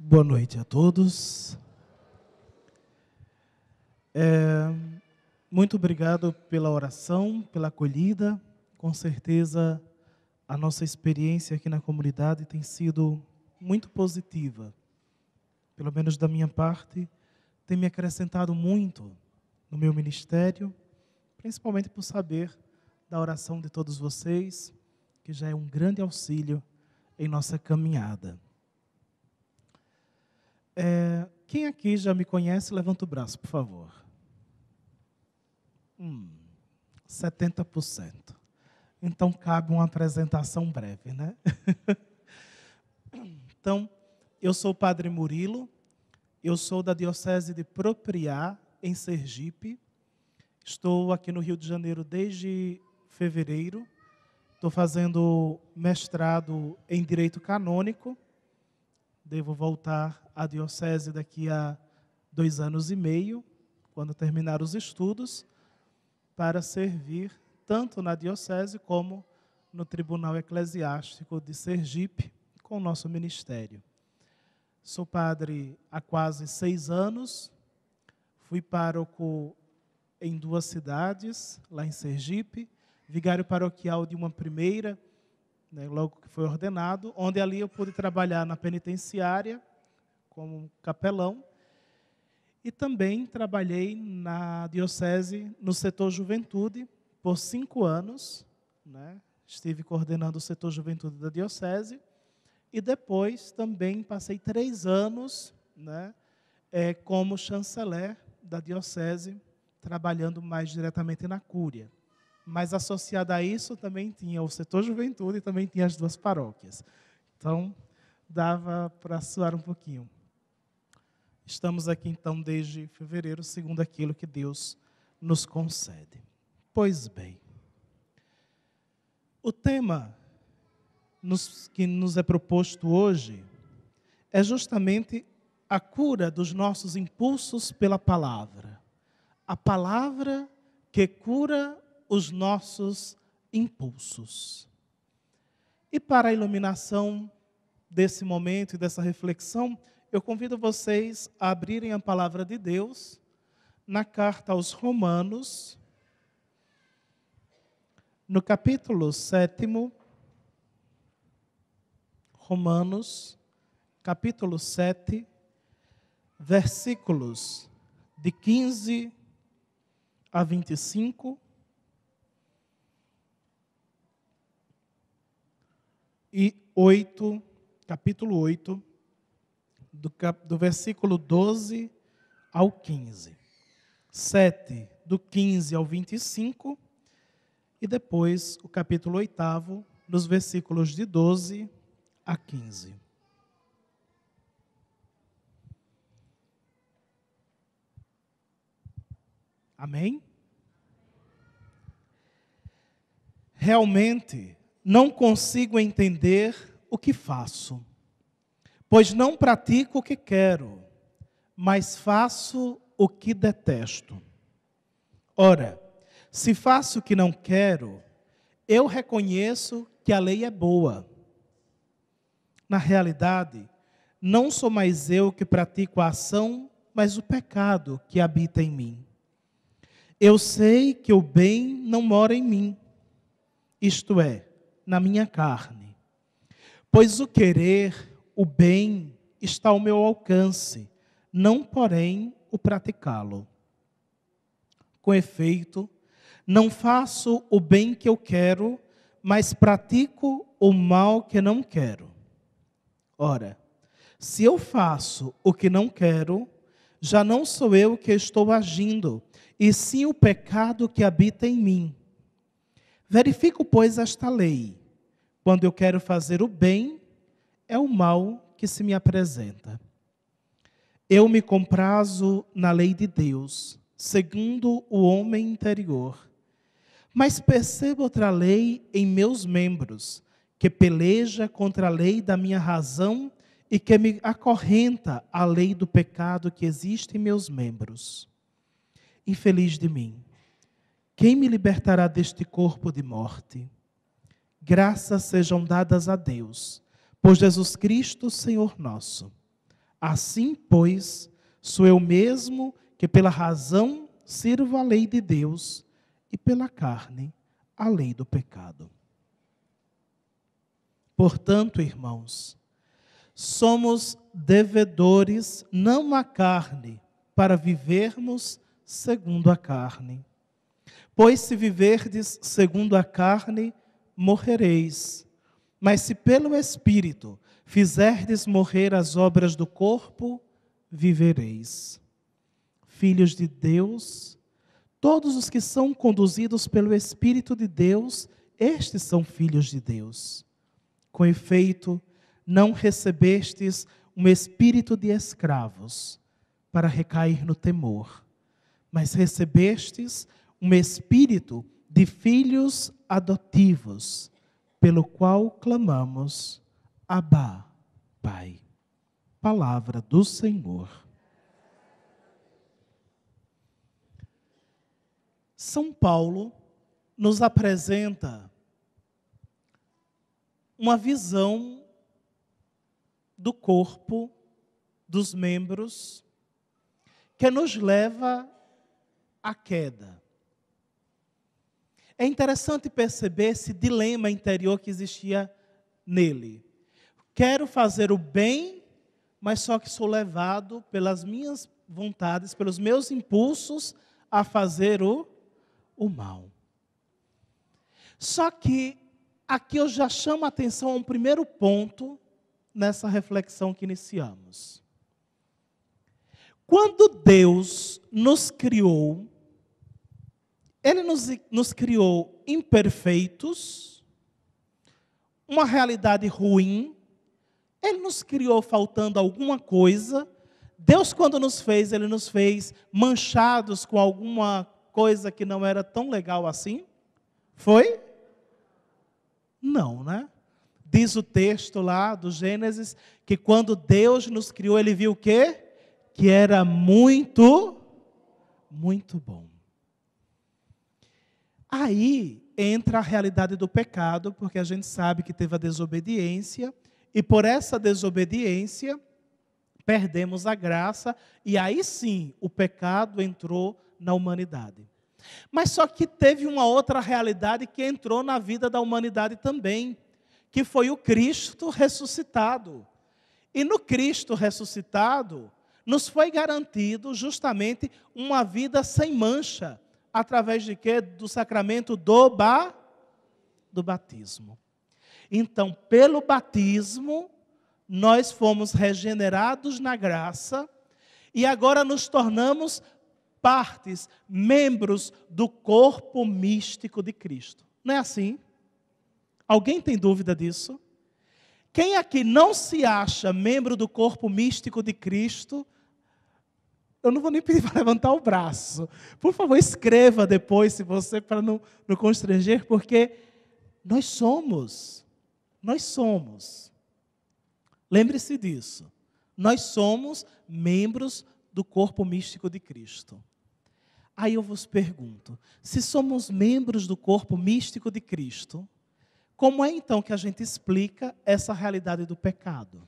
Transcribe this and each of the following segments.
Boa noite a todos. Muito obrigado pela oração, pela acolhida. Com certeza, a nossa experiência aqui na comunidade tem sido muito positiva. Pelo menos da minha parte, tem me acrescentado muito no meu ministério, principalmente por saber da oração de todos vocês, que já é um grande auxílio em nossa caminhada. Quem aqui já me conhece, levanta o braço, por favor. 70%. Então, cabe uma apresentação breve, né? Então, eu sou o Padre Murilo, eu sou da Diocese de Propriá, em Sergipe. Estou aqui no Rio de Janeiro desde fevereiro. Estou fazendo mestrado em Direito Canônico. Devo voltar à Diocese daqui a 2 anos e meio, quando terminar os estudos, para servir tanto na Diocese como no Tribunal Eclesiástico de Sergipe, com o nosso ministério. Sou padre há quase 6 anos, fui pároco em 2 cidades, lá em Sergipe, vigário paroquial de uma primeira, logo que foi ordenado, onde ali eu pude trabalhar na penitenciária, como capelão, e também trabalhei na Diocese, no setor Juventude, por 5 anos, Estive coordenando o setor Juventude da Diocese, e depois também passei 3 anos, como chanceler da Diocese, trabalhando mais diretamente na Cúria. Mas associado a isso também tinha o setor Juventude e também tinha as 2 paróquias. Então, dava para suar um pouquinho. Estamos aqui, então, desde fevereiro, segundo aquilo que Deus nos concede. Pois bem, o tema que nos é proposto hoje é justamente a cura dos nossos impulsos pela palavra. A palavra que cura os nossos impulsos. E para a iluminação desse momento e dessa reflexão, eu convido vocês a abrirem a palavra de Deus na carta aos Romanos, no capítulo 7, Romanos, capítulo 7, versículos de 15 a 25, e 8, capítulo 8, do versículo 12 ao 15. 7, do 15 ao 25, e depois o capítulo 8, dos versículos de 12 a 15. Amém? Realmente, não consigo entender o que faço, pois não pratico o que quero, mas faço o que detesto. Ora, se faço o que não quero, eu reconheço que a lei é boa. Na realidade, não sou mais eu que pratico a ação, mas o pecado que habita em mim. Eu sei que o bem não mora em mim, isto é, na minha carne. Pois o querer, o bem, está ao meu alcance, não, porém, o praticá-lo. Com efeito, não faço o bem que eu quero, mas pratico o mal que não quero. Ora, se eu faço o que não quero, já não sou eu que estou agindo, e sim o pecado que habita em mim. Verifico, pois, esta lei. Quando eu quero fazer o bem, é o mal que se me apresenta. Eu me comprazo na lei de Deus, segundo o homem interior. Mas percebo outra lei em meus membros, que peleja contra a lei da minha razão e que me acorrenta à lei do pecado que existe em meus membros. Infeliz de mim, quem me libertará deste corpo de morte? Graças sejam dadas a Deus, por Jesus Cristo, Senhor nosso. Assim, pois, sou eu mesmo que pela razão sirvo a lei de Deus e pela carne a lei do pecado. Portanto, irmãos, somos devedores não à carne, para vivermos segundo a carne. Pois se viverdes segundo a carne, morrereis. Mas se pelo Espírito fizerdes morrer as obras do corpo, vivereis. Filhos de Deus, todos os que são conduzidos pelo Espírito de Deus, estes são filhos de Deus. Com efeito, não recebestes um espírito de escravos para recair no temor, mas recebestes um espírito de filhos adotivos, pelo qual clamamos, Abá, Pai. Palavra do Senhor. São Paulo nos apresenta uma visão do corpo, dos membros, que nos leva à queda. É interessante perceber esse dilema interior que existia nele. Quero fazer o bem, mas só que sou levado pelas minhas vontades, pelos meus impulsos, a fazer o mal. Só que aqui eu já chamo a atenção a um primeiro ponto nessa reflexão que iniciamos. Quando Deus nos criou, Ele nos criou imperfeitos, uma realidade ruim, Ele nos criou faltando alguma coisa. Deus, quando nos fez, Ele nos fez manchados com alguma coisa que não era tão legal assim? Foi? Não, né? Diz o texto lá do Gênesis, que quando Deus nos criou, Ele viu o quê? Que era muito, muito bom. Aí entra a realidade do pecado, porque a gente sabe que teve a desobediência, e por essa desobediência, perdemos a graça, e aí sim, o pecado entrou na humanidade. Mas só que teve uma outra realidade que entrou na vida da humanidade também, que foi o Cristo ressuscitado. E no Cristo ressuscitado, nos foi garantido justamente uma vida sem mancha, através de quê? Do sacramento do batismo. Então, pelo batismo, nós fomos regenerados na graça, e agora nos tornamos partes, membros do corpo místico de Cristo. Não é assim? Alguém tem dúvida disso? Quem aqui não se acha membro do corpo místico de Cristo, eu não vou nem pedir para levantar o braço. Por favor, escreva depois, se você, para não constranger, porque nós somos. Lembre-se disso. Nós somos membros do corpo místico de Cristo. Aí eu vos pergunto, se somos membros do corpo místico de Cristo, como é então que a gente explica essa realidade do pecado?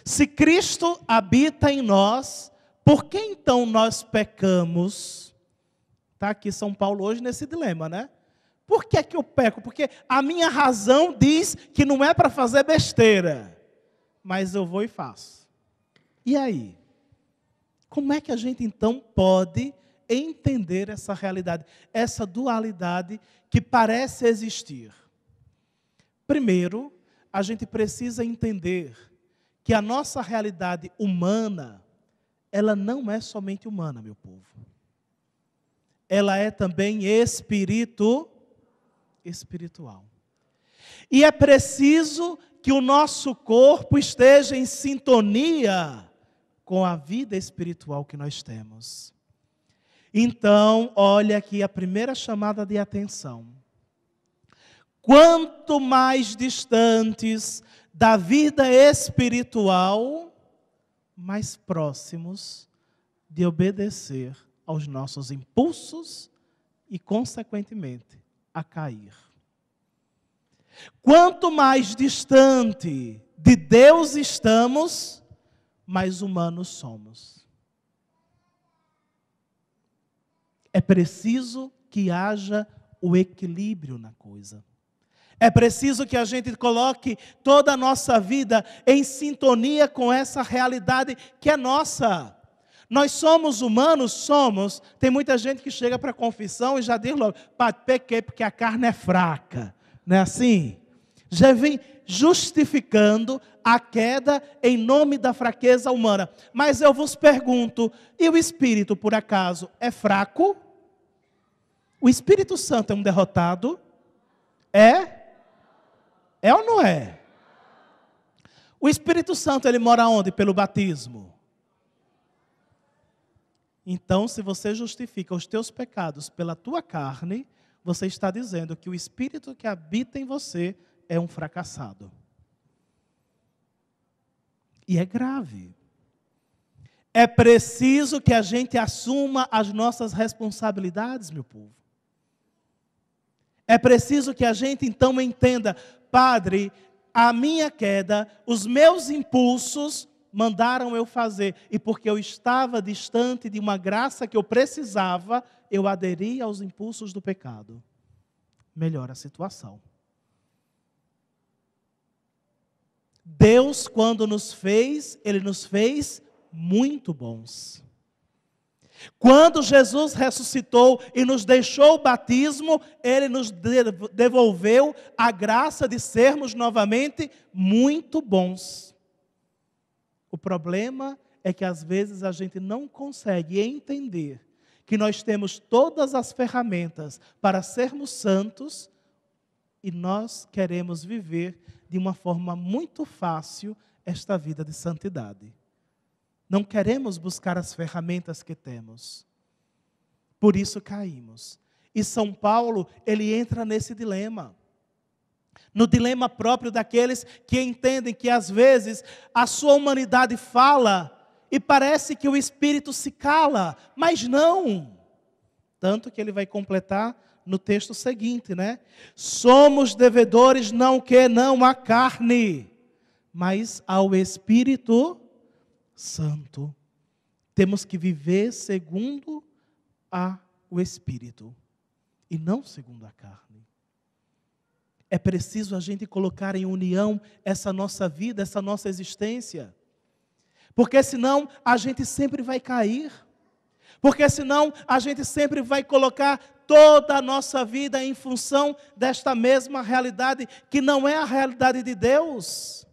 Se Cristo habita em nós, por que então nós pecamos? Está aqui São Paulo hoje nesse dilema, né? Por que é que eu peco? Porque a minha razão diz que não é para fazer besteira, mas eu vou e faço. E aí? Como é que a gente então pode entender essa realidade, essa dualidade que parece existir? Primeiro, a gente precisa entender que a nossa realidade humana, ela não é somente humana, meu povo. Ela é também espiritual. E é preciso que o nosso corpo esteja em sintonia com a vida espiritual que nós temos. Então, olha aqui a primeira chamada de atenção. Quanto mais distantes da vida espiritual, mais próximos de obedecer aos nossos impulsos e, consequentemente, a cair. Quanto mais distante De Deus estamos, mas humanos somos. É preciso que haja o equilíbrio na coisa. É preciso que a gente coloque toda a nossa vida em sintonia com essa realidade que é nossa. Nós somos humanos? Somos. Tem muita gente que chega para a confissão e já diz logo, Padre, pequei porque a carne é fraca. Não é assim? Já vem justificando a queda em nome da fraqueza humana. Mas eu vos pergunto, e o Espírito, por acaso, é fraco? O Espírito Santo é um derrotado? É? É ou não é? O Espírito Santo, ele mora onde? Pelo batismo. Então, se você justifica os teus pecados pela tua carne, você está dizendo que o Espírito que habita em você é um fracassado. E é grave. É preciso que a gente assuma as nossas responsabilidades, meu povo. É preciso que a gente então entenda, Padre, a minha queda, os meus impulsos mandaram eu fazer. E porque eu estava distante de uma graça que eu precisava, eu aderi aos impulsos do pecado. Melhora a situação. Deus, quando nos fez, Ele nos fez muito bons. Quando Jesus ressuscitou e nos deixou o batismo, Ele nos devolveu a graça de sermos novamente muito bons. O problema é que às vezes a gente não consegue entender que nós temos todas as ferramentas para sermos santos e nós queremos viver de uma forma muito fácil esta vida de santidade. Não queremos buscar as ferramentas que temos. Por isso caímos. E São Paulo, ele entra nesse dilema. No dilema próprio daqueles que entendem que às vezes a sua humanidade fala e parece que o Espírito se cala, mas não. Tanto que ele vai completar no texto seguinte, né? Somos devedores não à carne, mas ao Espírito Santo. Temos que viver segundo o Espírito e não segundo a carne. É preciso a gente colocar em união essa nossa vida, essa nossa existência. Porque senão a gente sempre vai cair. Porque senão a gente sempre vai colocar toda a nossa vida em função desta mesma realidade, que não é a realidade de Deus.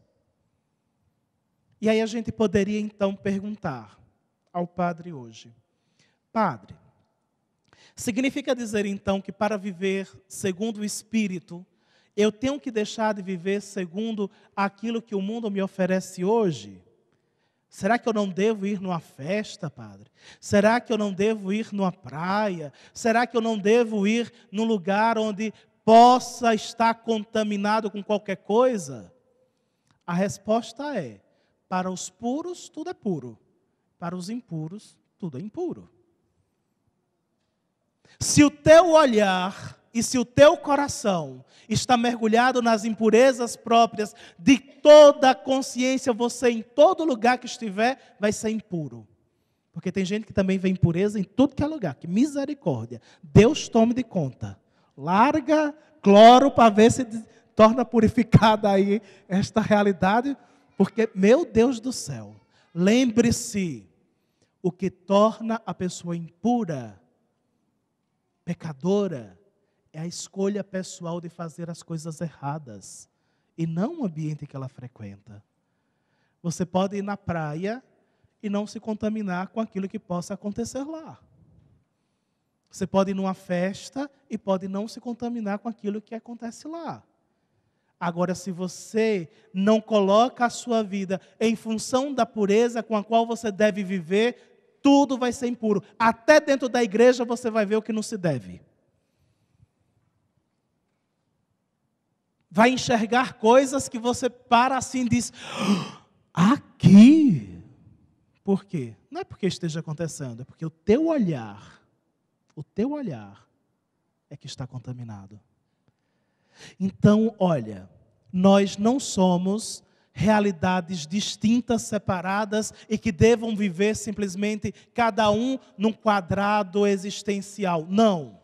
E aí a gente poderia então perguntar ao Padre hoje: Padre, significa dizer então que para viver segundo o Espírito, eu tenho que deixar de viver segundo aquilo que o mundo me oferece hoje? Será que eu não devo ir numa festa, Padre? Será que eu não devo ir numa praia? Será que eu não devo ir num lugar onde possa estar contaminado com qualquer coisa? A resposta é: para os puros, tudo é puro. Para os impuros, tudo é impuro. Se o teu olhar e se o teu coração está mergulhado nas impurezas próprias de toda a consciência, você em todo lugar que estiver vai ser impuro. Porque tem gente que também vê impureza em tudo que é lugar. Que misericórdia. Deus tome de conta. Larga cloro para ver se torna purificada aí esta realidade. Porque, meu Deus do céu, lembre-se, o que torna a pessoa impura, pecadora, é a escolha pessoal de fazer as coisas erradas e não o ambiente que ela frequenta. Você pode ir na praia e não se contaminar com aquilo que possa acontecer lá. Você pode ir numa festa e pode não se contaminar com aquilo que acontece lá. Agora, se você não coloca a sua vida em função da pureza com a qual você deve viver, tudo vai ser impuro. Até dentro da igreja você vai ver o que não se deve. Vai enxergar coisas que você para assim e diz: aqui? Por quê? Não é porque esteja acontecendo, é porque o teu olhar é que está contaminado. Então, olha, nós não somos realidades distintas, separadas e que devam viver simplesmente cada um num quadrado existencial. Não.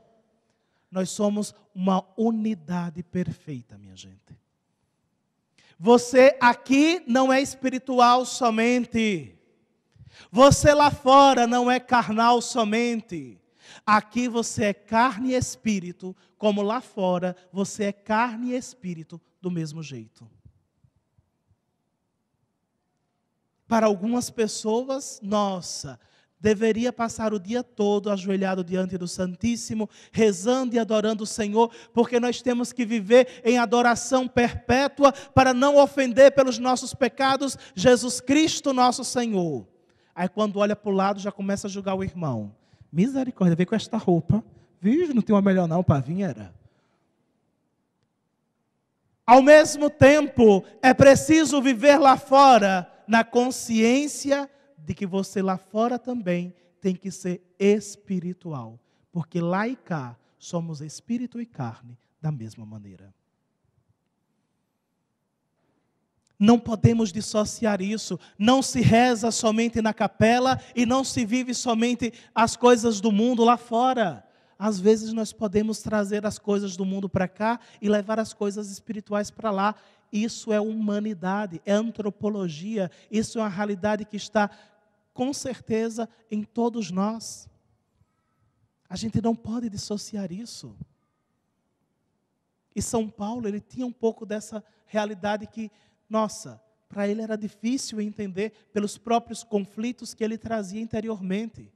Nós somos uma unidade perfeita, minha gente. Você aqui não é espiritual somente. Você lá fora não é carnal somente. Aqui você é carne e espírito, como lá fora você é carne e espírito do mesmo jeito. Para algumas pessoas, nossa, deveria passar o dia todo ajoelhado diante do Santíssimo, rezando e adorando o Senhor, porque nós temos que viver em adoração perpétua para não ofender pelos nossos pecados Jesus Cristo, nosso Senhor. Aí quando olha para o lado já começa a julgar o irmão. Misericórdia, vem com esta roupa. Vixe, não tem uma melhor não para vir, era. Ao mesmo tempo, é preciso viver lá fora na consciência de que você lá fora também tem que ser espiritual. Porque lá e cá somos espírito e carne da mesma maneira. Não podemos dissociar isso. Não se reza somente na capela e não se vive somente as coisas do mundo lá fora. Às vezes nós podemos trazer as coisas do mundo para cá e levar as coisas espirituais para lá. Isso é humanidade, é antropologia. Isso é uma realidade que está, com certeza, em todos nós. A gente não pode dissociar isso. E São Paulo, ele tinha um pouco dessa realidade que, nossa, para ele era difícil entender pelos próprios conflitos que ele trazia interiormente.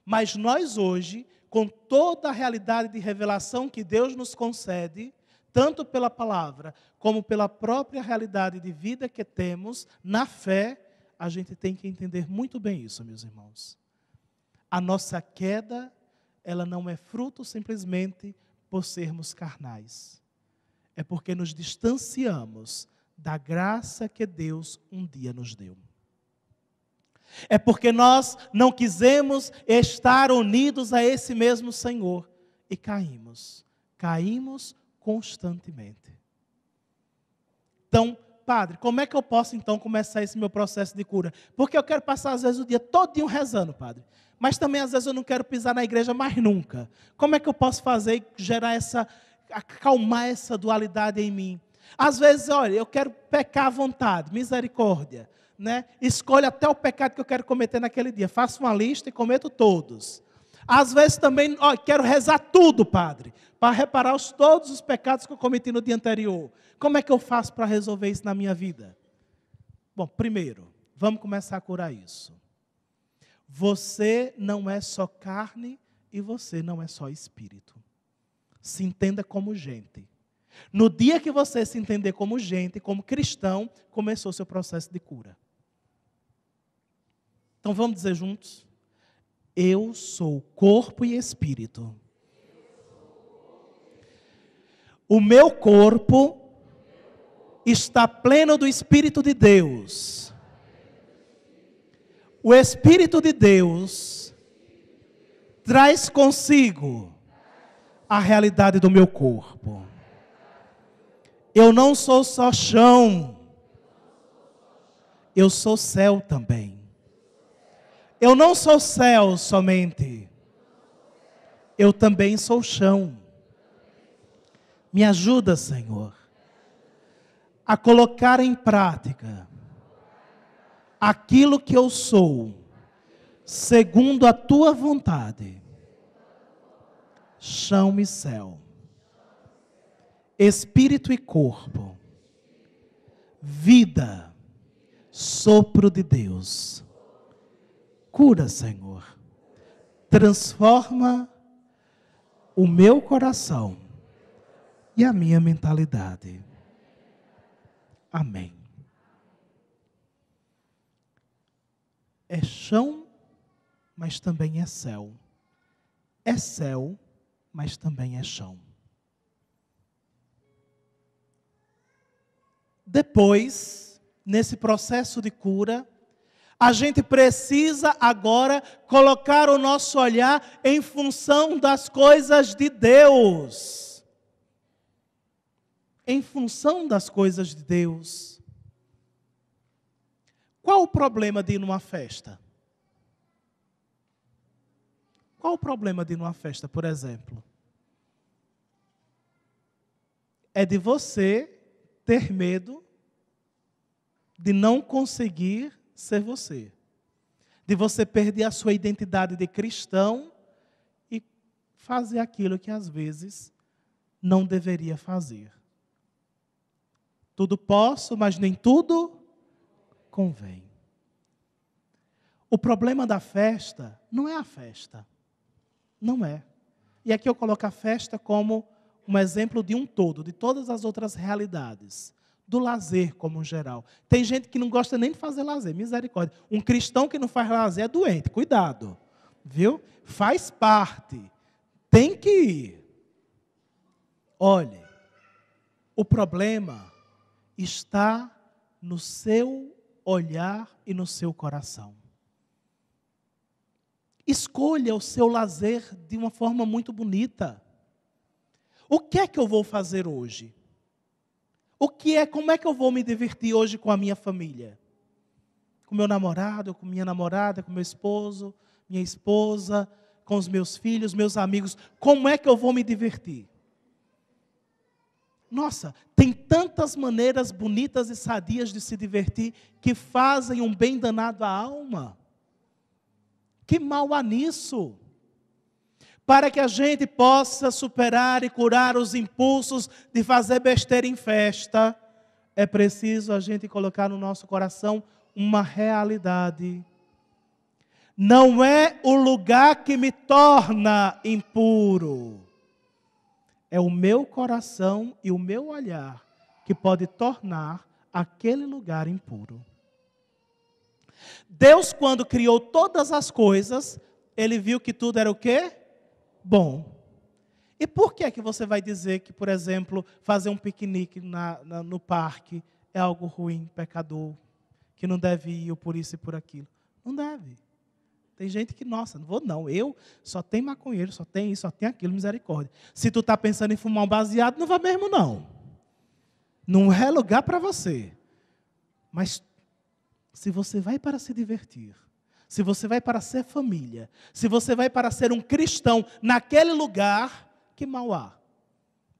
Mas nós hoje, com toda a realidade de revelação que Deus nos concede, tanto pela palavra, como pela própria realidade de vida que temos, na fé, a gente tem que entender muito bem isso, meus irmãos. A nossa queda, ela não é fruto simplesmente por sermos carnais. É porque nos distanciamos da graça que Deus um dia nos deu. É porque nós não quisemos estar unidos a esse mesmo Senhor e caímos. Caímos constantemente. Então, Padre, como é que eu posso então começar esse meu processo de cura? Porque eu quero passar às vezes o dia todinho rezando, Padre. Mas também às vezes eu não quero pisar na igreja mais nunca. Como é que eu posso fazer e gerar acalmar essa dualidade em mim? Às vezes, olha, eu quero pecar à vontade, misericórdia. Né? Escolho até o pecado que eu quero cometer naquele dia. Faço uma lista e cometo todos. Às vezes também, quero rezar tudo, Padre, para reparar todos os pecados que eu cometi no dia anterior. Como é que eu faço para resolver isso na minha vida? Bom, primeiro, vamos começar a curar isso. Você não é só carne e você não é só espírito. Se entenda como gente. No dia que você se entender como gente, como cristão, começou o seu processo de cura. Então vamos dizer juntos: eu sou corpo e espírito. O meu corpo está pleno do Espírito de Deus. O Espírito de Deus traz consigo a realidade do meu corpo. Eu não sou só chão, eu sou céu também. Eu não sou céu somente, eu também sou chão. Me ajuda, Senhor, a colocar em prática aquilo que eu sou, segundo a Tua vontade, chão e céu, espírito e corpo, vida, sopro de Deus. Cura, Senhor. Transforma o meu coração e a minha mentalidade. Amém. É chão, mas também é céu. É céu, mas também é chão. Depois, nesse processo de cura, a gente precisa agora colocar o nosso olhar em função das coisas de Deus. Em função das coisas de Deus. Qual o problema de ir numa festa? Qual o problema de ir numa festa, por exemplo? É de você ter medo de não conseguir ser você. De você perder a sua identidade de cristão e fazer aquilo que às vezes não deveria fazer. Tudo posso, mas nem tudo convém. O problema da festa não é a festa. Não é. E aqui eu coloco a festa como um exemplo de um todo, de todas as outras realidades. Do lazer como um geral. Tem gente que não gosta nem de fazer lazer, misericórdia. Um cristão que não faz lazer é doente, cuidado. Viu? Faz parte. Tem que ir. Olhe, o problema está no seu olhar e no seu coração. Escolha o seu lazer de uma forma muito bonita. O que é que eu vou fazer hoje? Como é que eu vou me divertir hoje com a minha família? Com meu namorado, com minha namorada, com meu esposo, minha esposa, com os meus filhos, meus amigos. Como é que eu vou me divertir? Nossa, tem tantas maneiras bonitas e sadias de se divertir que fazem um bem danado à alma. Que mal há nisso? Para que a gente possa superar e curar os impulsos de fazer besteira em festa, é preciso a gente colocar no nosso coração uma realidade. Não é o lugar que me torna impuro. É o meu coração e o meu olhar que pode tornar aquele lugar impuro. Deus, quando criou todas as coisas, Ele viu que tudo era o quê? Bom. E por que que você vai dizer que, por exemplo, fazer um piquenique no parque é algo ruim, pecador, que não deve ir ou por isso e por aquilo? Não deve. Tem gente que, nossa, não vou não, eu só tenho maconheiro, só tenho isso, só tenho aquilo, misericórdia. Se tu está pensando em fumar um baseado, não vai mesmo não. Não é lugar para você. Mas se você vai para se divertir, se você vai para ser família, se você vai para ser um cristão naquele lugar, que mal há?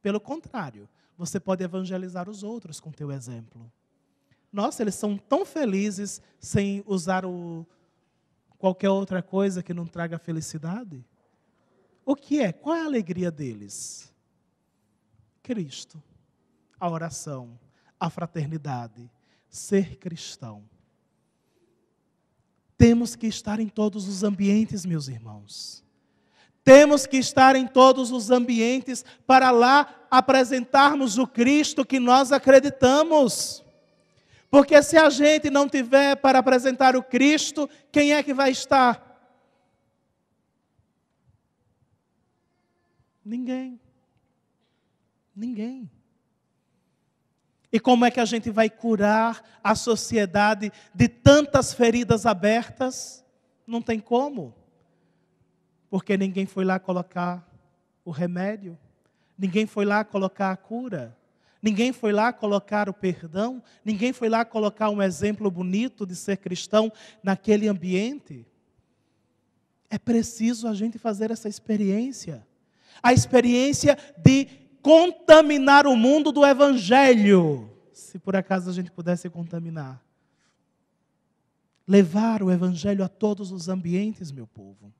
Pelo contrário, você pode evangelizar os outros com teu exemplo. Nossa, eles são tão felizes sem usar qualquer outra coisa que não traga felicidade. O que é? Qual é a alegria deles? Cristo, a oração, a fraternidade, ser cristão. Temos que estar em todos os ambientes, meus irmãos. Temos que estar em todos os ambientes para lá apresentarmos o Cristo que nós acreditamos. Porque se a gente não tiver para apresentar o Cristo, quem é que vai estar? Ninguém. Ninguém. E como é que a gente vai curar a sociedade de tantas feridas abertas? Não tem como. Porque ninguém foi lá colocar o remédio. Ninguém foi lá colocar a cura. Ninguém foi lá colocar o perdão. Ninguém foi lá colocar um exemplo bonito de ser cristão naquele ambiente. É preciso a gente fazer essa experiência. A experiência de contaminar o mundo do Evangelho. Se por acaso a gente pudesse contaminar. Levar o Evangelho a todos os ambientes, meu povo.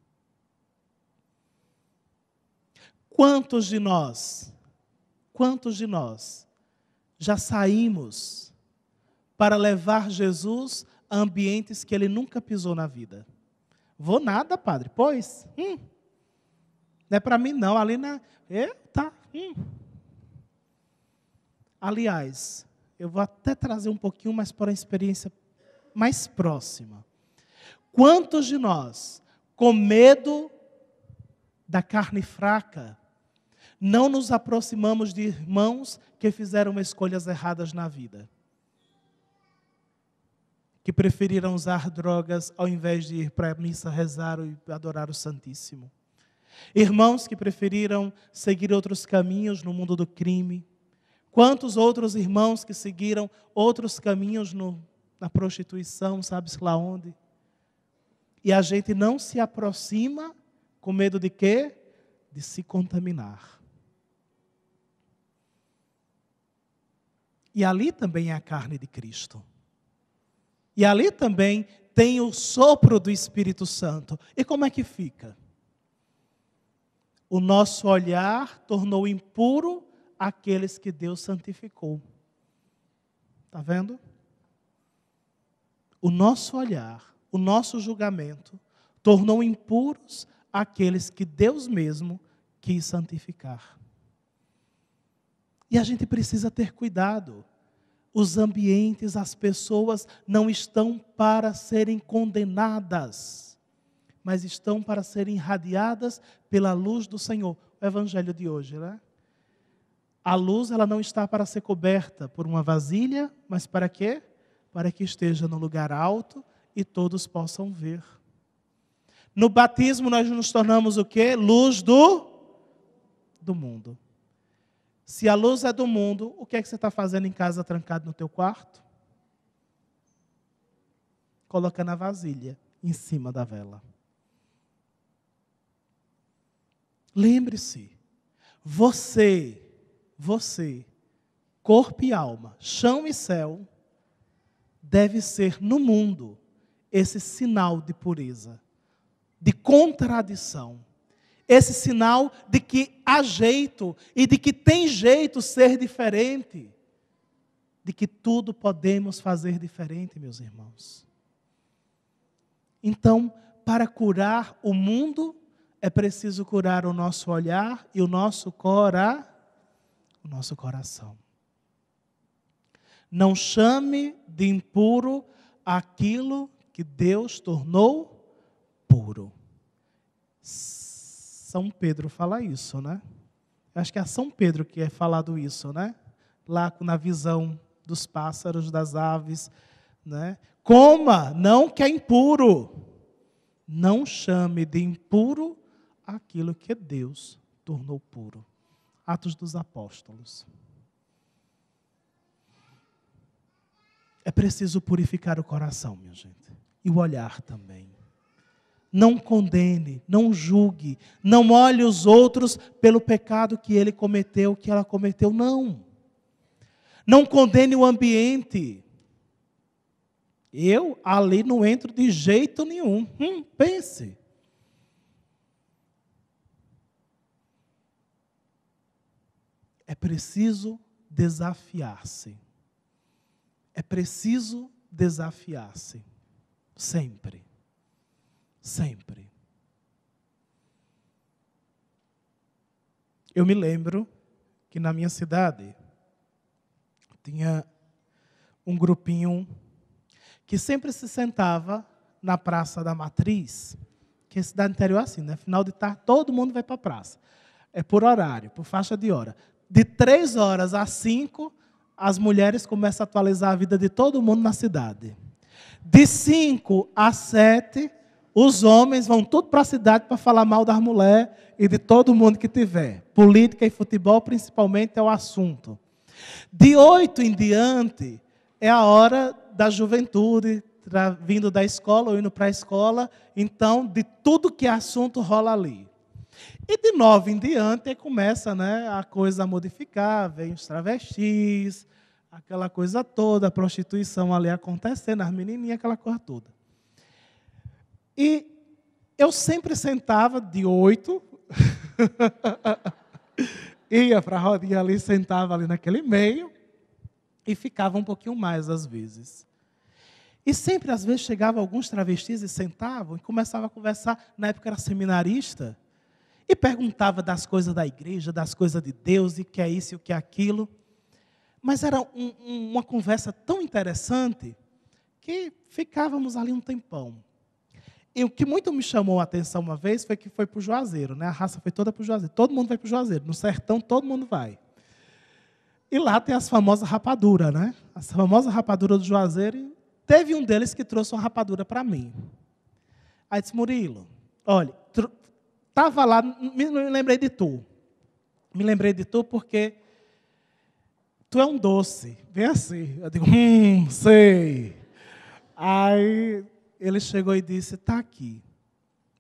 Quantos de nós já saímos para levar Jesus a ambientes que ele nunca pisou na vida? Vou nada, padre. Pois, não é para mim não. Ali na... Aliás, eu vou até trazer um pouquinho mais para uma experiência mais próxima. Quantos de nós, com medo da carne fraca, não nos aproximamos de irmãos que fizeram escolhas erradas na vida? Que preferiram usar drogas ao invés de ir para a missa rezar e adorar o Santíssimo. Irmãos que preferiram seguir outros caminhos no mundo do crime. Quantos outros irmãos que seguiram outros caminhos na prostituição, sabe-se lá onde. E a gente não se aproxima com medo de quê? De se contaminar. E ali também é a carne de Cristo. E ali também tem o sopro do Espírito Santo. E como é que fica? O nosso olhar tornou impuro aqueles que Deus santificou. Está vendo? O nosso olhar, o nosso julgamento, tornou impuros aqueles que Deus mesmo quis santificar. E a gente precisa ter cuidado. Os ambientes, as pessoas não estão para serem condenadas, mas estão para serem irradiadas pela luz do Senhor. O evangelho de hoje, né? A luz, ela não está para ser coberta por uma vasilha, mas para quê? Para que esteja no lugar alto e todos possam ver. No batismo nós nos tornamos o quê? Luz do mundo. Se a luz é do mundo, o que é que você está fazendo em casa trancado no teu quarto? Colocando a vasilha em cima da vela. Lembre-se, você, corpo e alma, chão e céu, deve ser no mundo esse sinal de pureza, de contradição. Esse sinal de que há jeito e de que tem jeito ser diferente. De que tudo podemos fazer diferente, meus irmãos. Então, para curar o mundo, é preciso curar o nosso olhar e o nosso coração. Não chame de impuro aquilo que Deus tornou puro. São Pedro fala isso, né? Acho que é São Pedro que é falado isso, né? Lá na visão dos pássaros, das aves, né? Coma, não que é impuro. Não chame de impuro aquilo que Deus tornou puro. Atos dos Apóstolos. É preciso purificar o coração, minha gente. E o olhar também. Não condene, não julgue, não olhe os outros pelo pecado que ele cometeu, que ela cometeu, não. Não condene o ambiente. Eu ali não entro de jeito nenhum. Pense. É preciso desafiar-se. É preciso desafiar-se. Sempre. Sempre. Eu me lembro que na minha cidade tinha um grupinho que sempre se sentava na Praça da Matriz, que é cidade interior assim, né? Final de tarde, todo mundo vai para a praça. É por horário, por faixa de hora. De 3 horas às 5, as mulheres começam a atualizar a vida de todo mundo na cidade. De 5 às 7, os homens vão tudo para a cidade para falar mal das mulheres e de todo mundo que tiver. Política e futebol, principalmente, é o assunto. De 8 em diante, é a hora da juventude, vindo da escola ou indo para a escola. Então, de tudo que é assunto rola ali. E de 9 em diante, aí começa, né, a coisa a modificar, vem os travestis, aquela coisa toda, a prostituição ali acontecendo, as menininhas, aquela coisa toda. E eu sempre sentava de 8, ia para a rodinha ali, sentava ali naquele meio, e ficava um pouquinho mais às vezes. E sempre, às vezes, chegavam alguns travestis e sentavam, e começavam a conversar, na época era seminarista, e perguntava das coisas da igreja, das coisas de Deus, e o que é isso e o que é aquilo. Mas era uma conversa tão interessante, que ficávamos ali um tempão. E o que muito me chamou a atenção uma vez foi que foi para o Juazeiro, né? A raça foi toda para o Juazeiro. Todo mundo vai para o Juazeiro. No sertão, todo mundo vai. E lá tem as famosas rapaduras, né? As famosas rapaduras do Juazeiro. E teve um deles que trouxe uma rapadura para mim. Aí disse, Murilo, olha, estava lá, me lembrei de tu. Me lembrei de tu porque tu é um doce. Vem assim. Eu digo, sei. Aí ele chegou e disse, está aqui.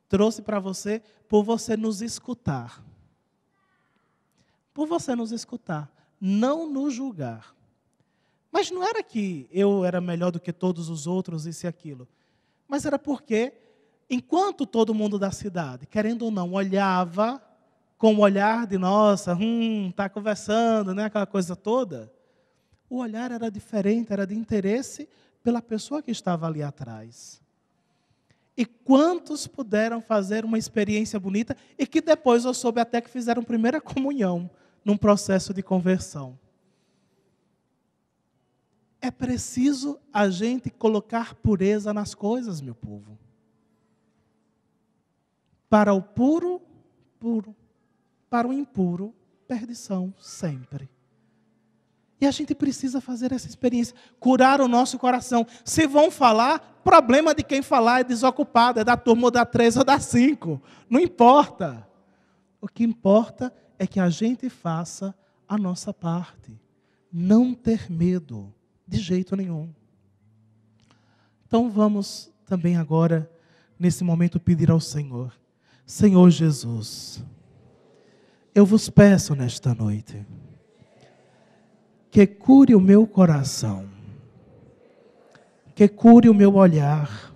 Trouxe para você por você nos escutar. Por você nos escutar. Não nos julgar. Mas não era que eu era melhor do que todos os outros, isso e aquilo. Mas era porque, enquanto todo mundo da cidade, querendo ou não, olhava com o olhar de, nossa, está conversando, né, aquela coisa toda, o olhar era diferente, era de interesse pela pessoa que estava ali atrás. E quantos puderam fazer uma experiência bonita e que depois eu soube até que fizeram primeira comunhão num processo de conversão. É preciso a gente colocar pureza nas coisas, meu povo. Para o puro, puro. Para o impuro, perdição, sempre. E a gente precisa fazer essa experiência, curar o nosso coração. Se vão falar, problema de quem falar é desocupado, é da turma ou da 3 ou da 5. Não importa. O que importa é que a gente faça a nossa parte. Não ter medo, de jeito nenhum. Então vamos também agora, nesse momento, pedir ao Senhor. Senhor Jesus, eu vos peço nesta noite, que cure o meu coração, que cure o meu olhar,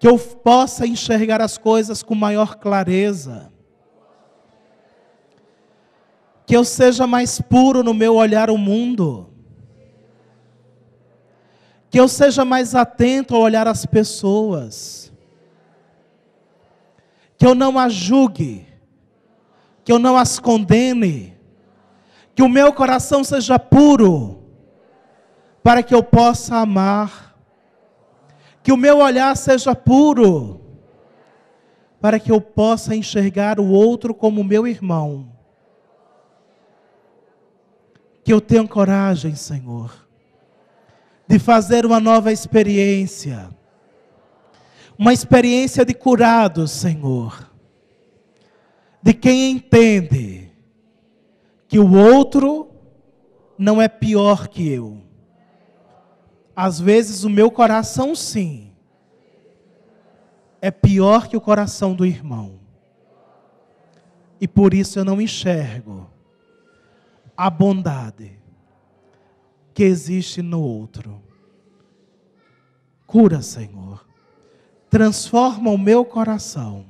que eu possa enxergar as coisas com maior clareza, que eu seja mais puro no meu olhar ao mundo, que eu seja mais atento ao olhar as pessoas, que eu não as julgue, que eu não as condene, que o meu coração seja puro, para que eu possa amar, que o meu olhar seja puro, para que eu possa enxergar o outro como meu irmão, que eu tenha coragem, Senhor, de fazer uma nova experiência, uma experiência de curado, Senhor, de quem entende que o outro não é pior que eu. Às vezes o meu coração, sim, é pior que o coração do irmão. E por isso eu não enxergo a bondade que existe no outro. Cura, Senhor. Transforma o meu coração.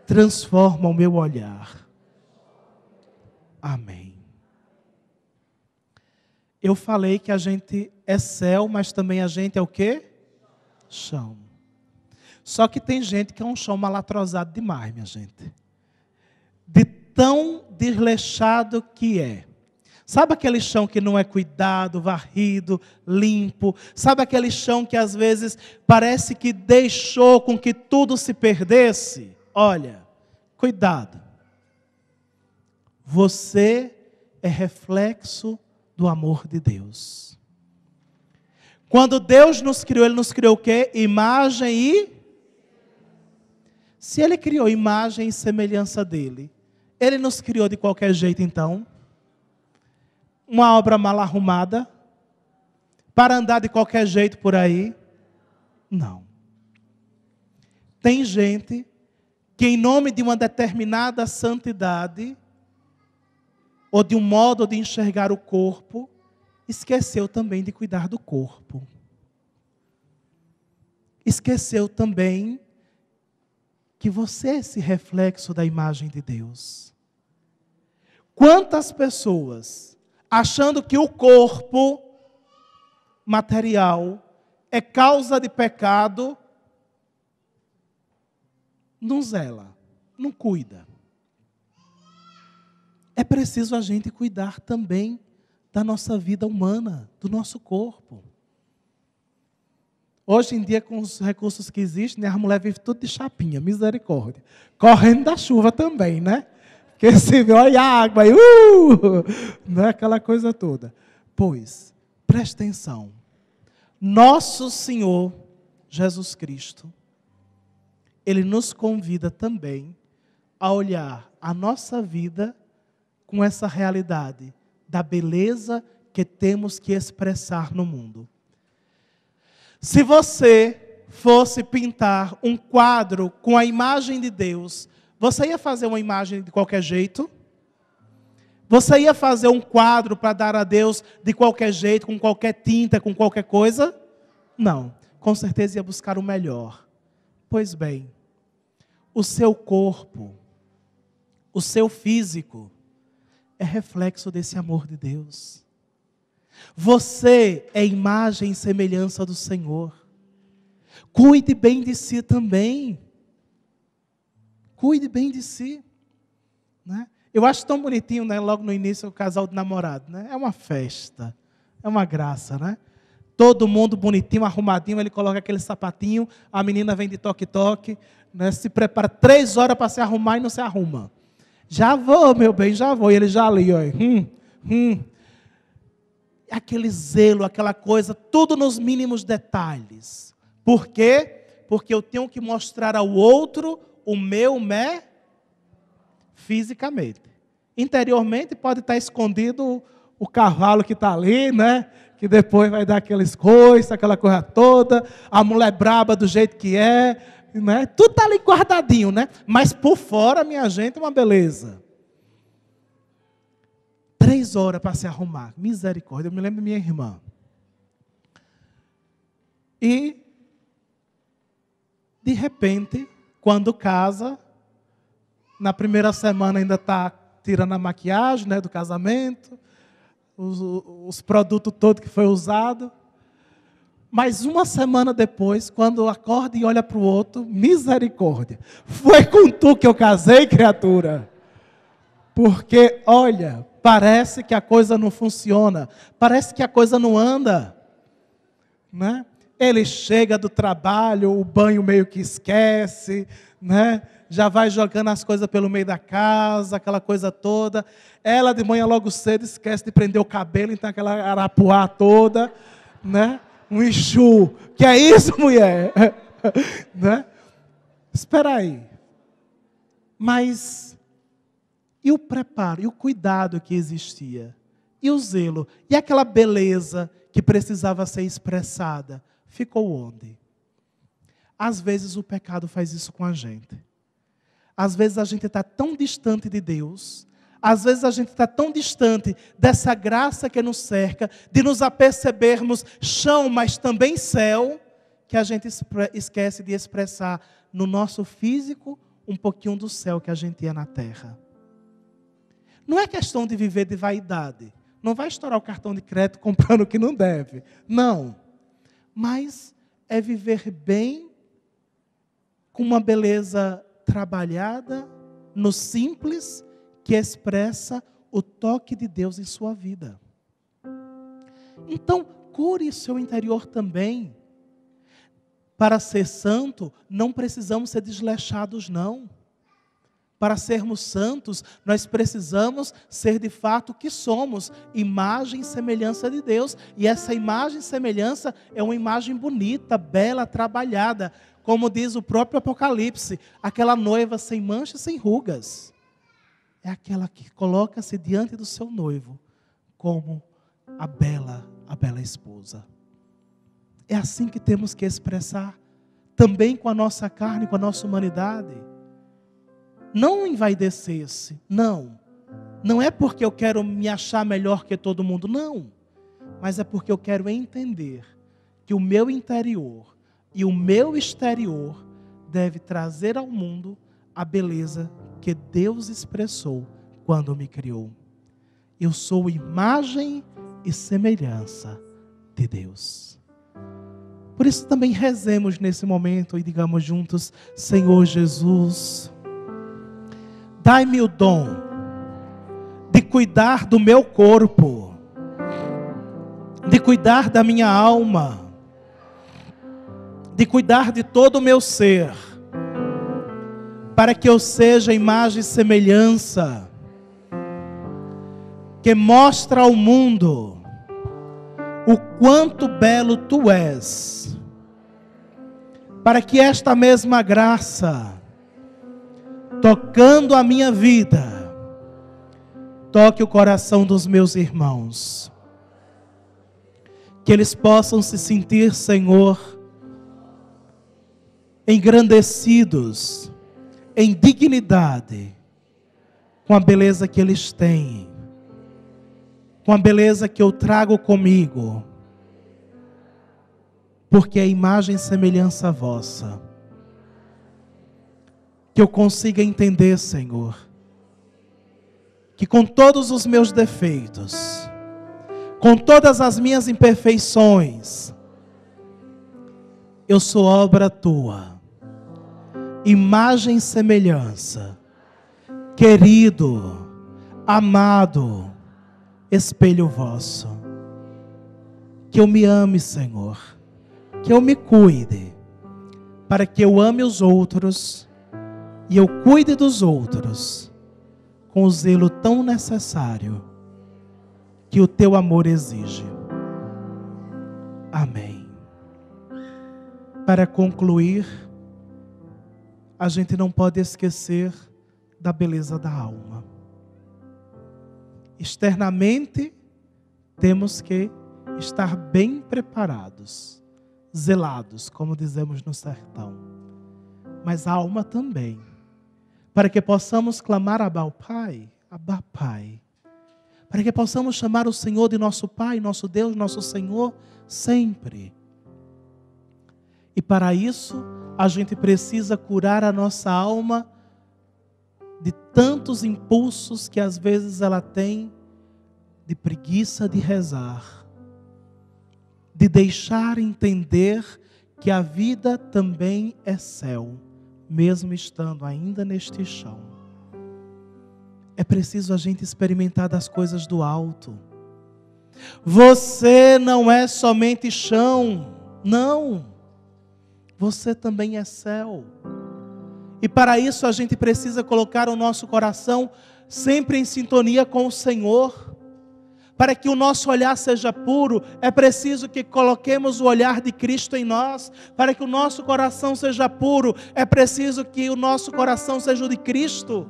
Transforma o meu olhar. Amém. Eu falei que a gente é céu, mas também a gente é o quê? Chão. Só que tem gente que é um chão malatrosado demais, minha gente. De tão desleixado que é. Sabe aquele chão que não é cuidado, varrido, limpo? Sabe aquele chão que às vezes parece que deixou com que tudo se perdesse? Olha, cuidado. Você é reflexo do amor de Deus. Quando Deus nos criou, Ele nos criou o quê? Imagem e... Se Ele criou imagem e semelhança dEle, Ele nos criou de qualquer jeito então? Uma obra mal arrumada? Para andar de qualquer jeito por aí? Não. Tem gente que em nome de uma determinada santidade, ou de um modo de enxergar o corpo, esqueceu também de cuidar do corpo. Esqueceu também que você é esse reflexo da imagem de Deus. Quantas pessoas, achando que o corpo material é causa de pecado, não zela, não cuida. É preciso a gente cuidar também da nossa vida humana, do nosso corpo. Hoje em dia, com os recursos que existem, as mulheres vivem tudo de chapinha, misericórdia. Correndo da chuva também, né? Porque você vê, olha a água aí, não é aquela coisa toda. Pois, preste atenção. Nosso Senhor Jesus Cristo, Ele nos convida também a olhar a nossa vida com essa realidade da beleza que temos que expressar no mundo. Se você fosse pintar um quadro com a imagem de Deus, você ia fazer uma imagem de qualquer jeito? Você ia fazer um quadro para dar a Deus de qualquer jeito, com qualquer tinta, com qualquer coisa? Não, com certeza ia buscar o melhor. Pois bem, o seu corpo, o seu físico, é reflexo desse amor de Deus. Você é imagem e semelhança do Senhor. Cuide bem de si também. Cuide bem de si. Né? Eu acho tão bonitinho, né? Logo no início, o casal de namorado. Né? É uma festa. É uma graça, né? Todo mundo bonitinho, arrumadinho. Ele coloca aquele sapatinho. A menina vem de toque-toque. Né? Se prepara 3 horas para se arrumar e não se arruma. Já vou, meu bem, já vou. E ele já ali, ó. Aquele zelo, aquela coisa, tudo nos mínimos detalhes. Por quê? Porque eu tenho que mostrar ao outro o meu fisicamente. Interiormente pode estar escondido o cavalo que está ali, né? Que depois vai dar aqueles coices, aquela coisa toda, a mulher braba do jeito que é, né? Tudo está ali guardadinho, né? Mas por fora, minha gente, é uma beleza. 3 horas para se arrumar. Misericórdia. Eu me lembro da minha irmã. E, de repente, quando casa, na primeira semana ainda está tirando a maquiagem, né, do casamento, os produtos todos que foi usado. Mas uma semana depois, quando acorda e olha para o outro, misericórdia. Foi com tu que eu casei, criatura. Porque, olha, parece que a coisa não funciona, parece que a coisa não anda, né? Ele chega do trabalho, o banho meio que esquece, né? Já vai jogando as coisas pelo meio da casa, aquela coisa toda. Ela de manhã logo cedo esquece de prender o cabelo, então aquela arapuá toda, né? Um enxu. Que é isso, mulher? Né? Espera aí. Mas e o preparo, e o cuidado que existia? E o zelo? E aquela beleza que precisava ser expressada? Ficou onde? Às vezes o pecado faz isso com a gente. Às vezes a gente está tão distante de Deus. Às vezes a gente está tão distante dessa graça que nos cerca, de nos apercebermos chão, mas também céu, que a gente esquece de expressar no nosso físico um pouquinho do céu que a gente é na terra. Não é questão de viver de vaidade. Não vai estourar o cartão de crédito comprando o que não deve. Não. Mas é viver bem, com uma beleza trabalhada, no simples, que expressa o toque de Deus em sua vida. Então, cure o seu interior também. Para ser santo, não precisamos ser desleixados, não. Para sermos santos, nós precisamos ser de fato o que somos, imagem e semelhança de Deus. E essa imagem e semelhança é uma imagem bonita, bela, trabalhada. Como diz o próprio Apocalipse, aquela noiva sem mancha e sem rugas. É aquela que coloca-se diante do seu noivo como a bela esposa. É assim que temos que expressar, também com a nossa carne, com a nossa humanidade. Não envaidecer-se, não. Não é porque eu quero me achar melhor que todo mundo, não. Mas é porque eu quero entender que o meu interior e o meu exterior deve trazer ao mundo a beleza que Deus expressou quando me criou. Eu sou imagem e semelhança de Deus. Por isso também rezemos nesse momento e digamos juntos: Senhor Jesus, dai-me o dom de cuidar do meu corpo, de cuidar da minha alma, de cuidar de todo o meu ser, para que eu seja imagem e semelhança, que mostra ao mundo o quanto belo Tu és, para que esta mesma graça, tocando a minha vida, toque o coração dos meus irmãos. Que eles possam se sentir, Senhor, engrandecidos em dignidade, com a beleza que eles têm, com a beleza que eu trago comigo, porque é imagem e semelhança vossa. Que eu consiga entender, Senhor, que com todos os meus defeitos, com todas as minhas imperfeições, eu sou obra tua, imagem e semelhança, querido, amado, espelho vosso. Que eu me ame, Senhor, que eu me cuide, para que eu ame os outros e eu cuide dos outros, com o zelo tão necessário que o teu amor exige. Amém. Para concluir, a gente não pode esquecer da beleza da alma. Externamente, temos que estar bem preparados, zelados, como dizemos no sertão. Mas a alma também, para que possamos clamar Abba Pai, Abba Pai, para que possamos chamar o Senhor de nosso Pai, nosso Deus, nosso Senhor, sempre. E para isso, a gente precisa curar a nossa alma de tantos impulsos que às vezes ela tem, de preguiça de rezar, de deixar entender que a vida também é céu, mesmo estando ainda neste chão. É preciso a gente experimentar das coisas do alto. Você não é somente chão, não. Você também é céu. E para isso a gente precisa colocar o nosso coração sempre em sintonia com o Senhor. Para que o nosso olhar seja puro, é preciso que coloquemos o olhar de Cristo em nós. Para que o nosso coração seja puro, é preciso que o nosso coração seja o de Cristo.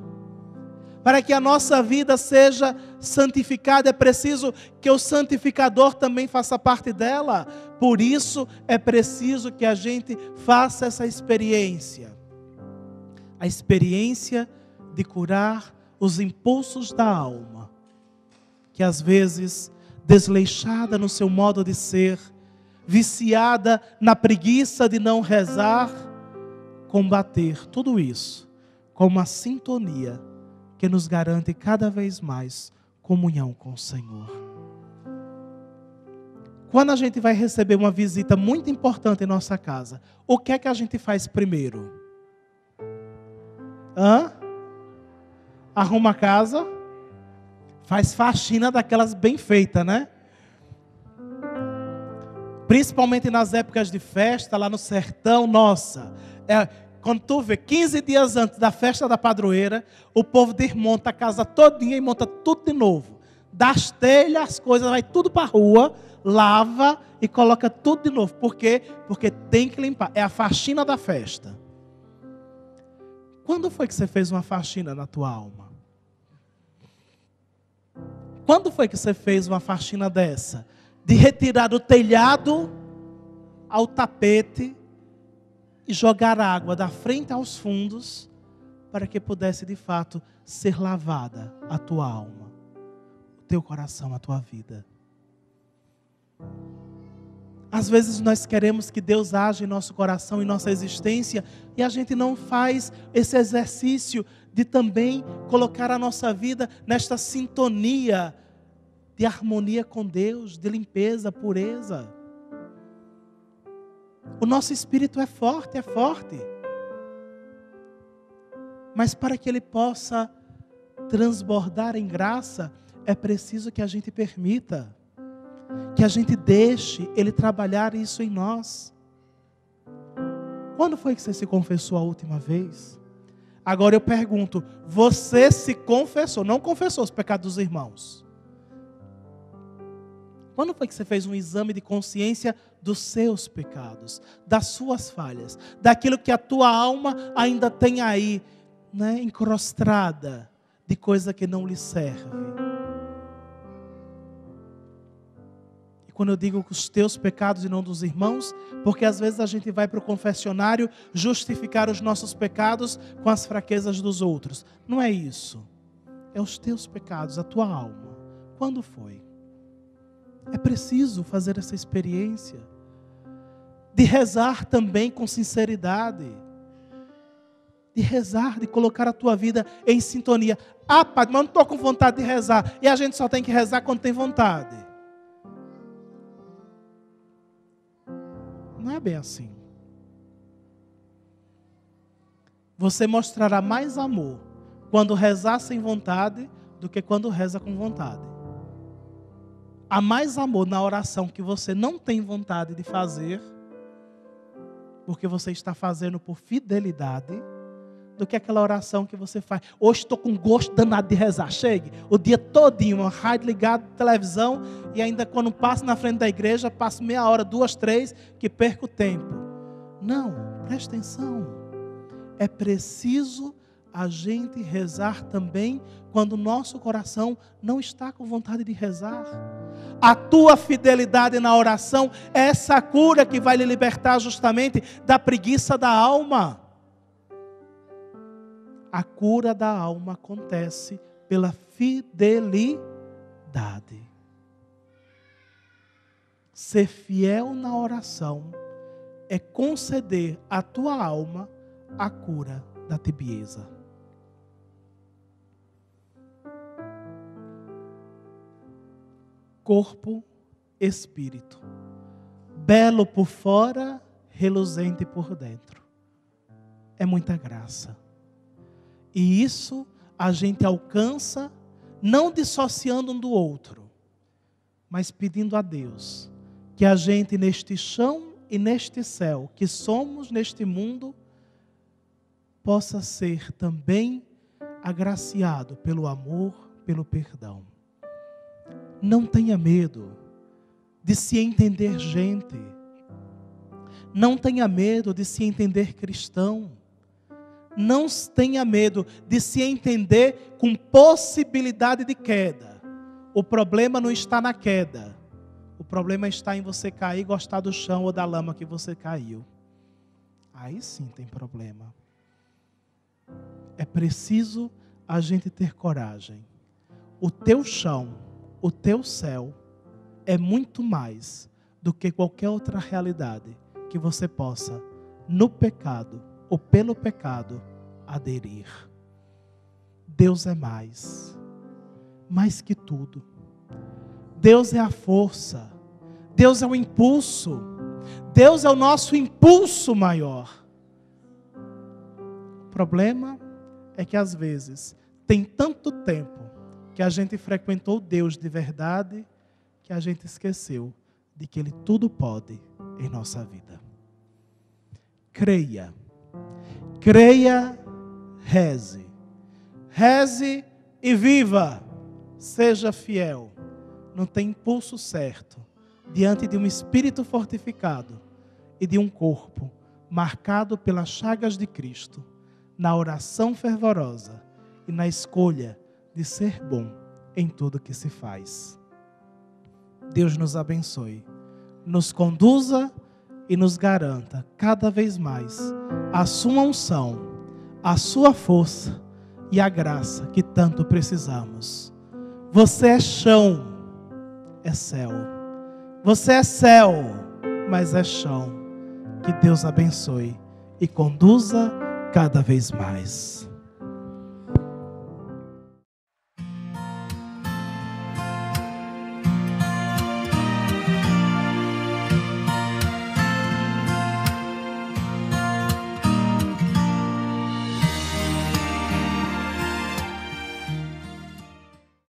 Para que a nossa vida seja santificada, é preciso que o santificador também faça parte dela. Por isso, é preciso que a gente faça essa experiência. A experiência de curar os impulsos da alma, que às vezes, desleixada no seu modo de ser, viciada na preguiça de não rezar, combater tudo isso com uma sintonia que nos garante cada vez mais comunhão com o Senhor. Quando a gente vai receber uma visita muito importante em nossa casa, o que é que a gente faz primeiro? Arruma a casa, faz faxina daquelas bem feitas, né? Principalmente nas épocas de festa, lá no sertão, nossa. Quando tu vê, 15 dias antes da festa da padroeira, o povo desmonta a casa todinha e monta tudo de novo. Das telhas, as coisas, vai tudo para a rua, lava e coloca tudo de novo. Por quê? Porque tem que limpar. É a faxina da festa. Quando foi que você fez uma faxina na tua alma? Quando foi que você fez uma faxina dessa? De retirar do telhado ao tapete e jogar água da frente aos fundos, para que pudesse de fato ser lavada a tua alma, o teu coração, a tua vida. Às vezes nós queremos que Deus age em nosso coração, em nossa existência, e a gente não faz esse exercício de também colocar a nossa vida nesta sintonia de harmonia com Deus, de limpeza, pureza. O nosso espírito é forte, mas para que ele possa transbordar em graça, é preciso que a gente permita, que a gente deixe ele trabalhar isso em nós. Quando foi que você se confessou a última vez? Agora eu pergunto, você se confessou, não confessou os pecados dos irmãos? Quando foi que você fez um exame de consciência dos seus pecados, das suas falhas, daquilo que a tua alma ainda tem aí, né, encrostada, de coisa que não lhe serve? E Quando eu digo os teus pecados e não dos irmãos, porque às vezes a gente vai para o confessionário justificar os nossos pecados com as fraquezas dos outros. Não é isso. É os teus pecados, a tua alma. Quando foi? É preciso fazer essa experiência de rezar também com sinceridade. De rezar, de colocar a tua vida em sintonia. Ah, padre, mas eu não estou com vontade de rezar. E a gente só tem que rezar quando tem vontade. Não é bem assim. Você mostrará mais amor quando rezar sem vontade do que quando reza com vontade. Há mais amor na oração que você não tem vontade de fazer, porque você está fazendo por fidelidade, do que aquela oração que você faz. Hoje estou com gosto danado de rezar. Chegue o dia todinho, uma rádio ligada, televisão, e ainda quando passo na frente da igreja, passo meia hora, 2, 3, que perco tempo. Não, presta atenção. É preciso a gente rezar também quando o nosso coração não está com vontade de rezar. A tua fidelidade na oração é essa cura que vai lhe libertar justamente da preguiça da alma. A cura da alma acontece pela fidelidade. Ser fiel na oração é conceder à tua alma a cura da tibieza. Corpo, espírito, belo por fora, reluzente por dentro. É muita graça. E isso a gente alcança não dissociando um do outro, mas pedindo a Deus que a gente neste chão e neste céu, que somos neste mundo, possa ser também agraciado pelo amor, pelo perdão. Não tenha medo de se entender gente. Não tenha medo de se entender cristão. Não tenha medo de se entender com possibilidade de queda. O problema não está na queda. O problema está em você cair e gostar do chão ou da lama que você caiu. Aí sim tem problema. É preciso a gente ter coragem. O teu chão, o teu céu é muito mais do que qualquer outra realidade que você possa, no pecado ou pelo pecado, aderir. Deus é mais que tudo. Deus é a força, Deus é o impulso, Deus é o nosso impulso maior. O problema é que às vezes tem tanto tempo que a gente frequentou Deus de verdade que a gente esqueceu de que Ele tudo pode em nossa vida. Creia, reze. Reze e viva. Seja fiel. Não tem impulso certo diante de um espírito fortificado e de um corpo marcado pelas chagas de Cristo, na oração fervorosa e na escolha de ser bom em tudo que se faz. Deus nos abençoe, nos conduza e nos garanta cada vez mais a sua unção, a sua força e a graça que tanto precisamos. Você é chão, é céu. Você é céu, mas é chão. Que Deus abençoe e conduza cada vez mais.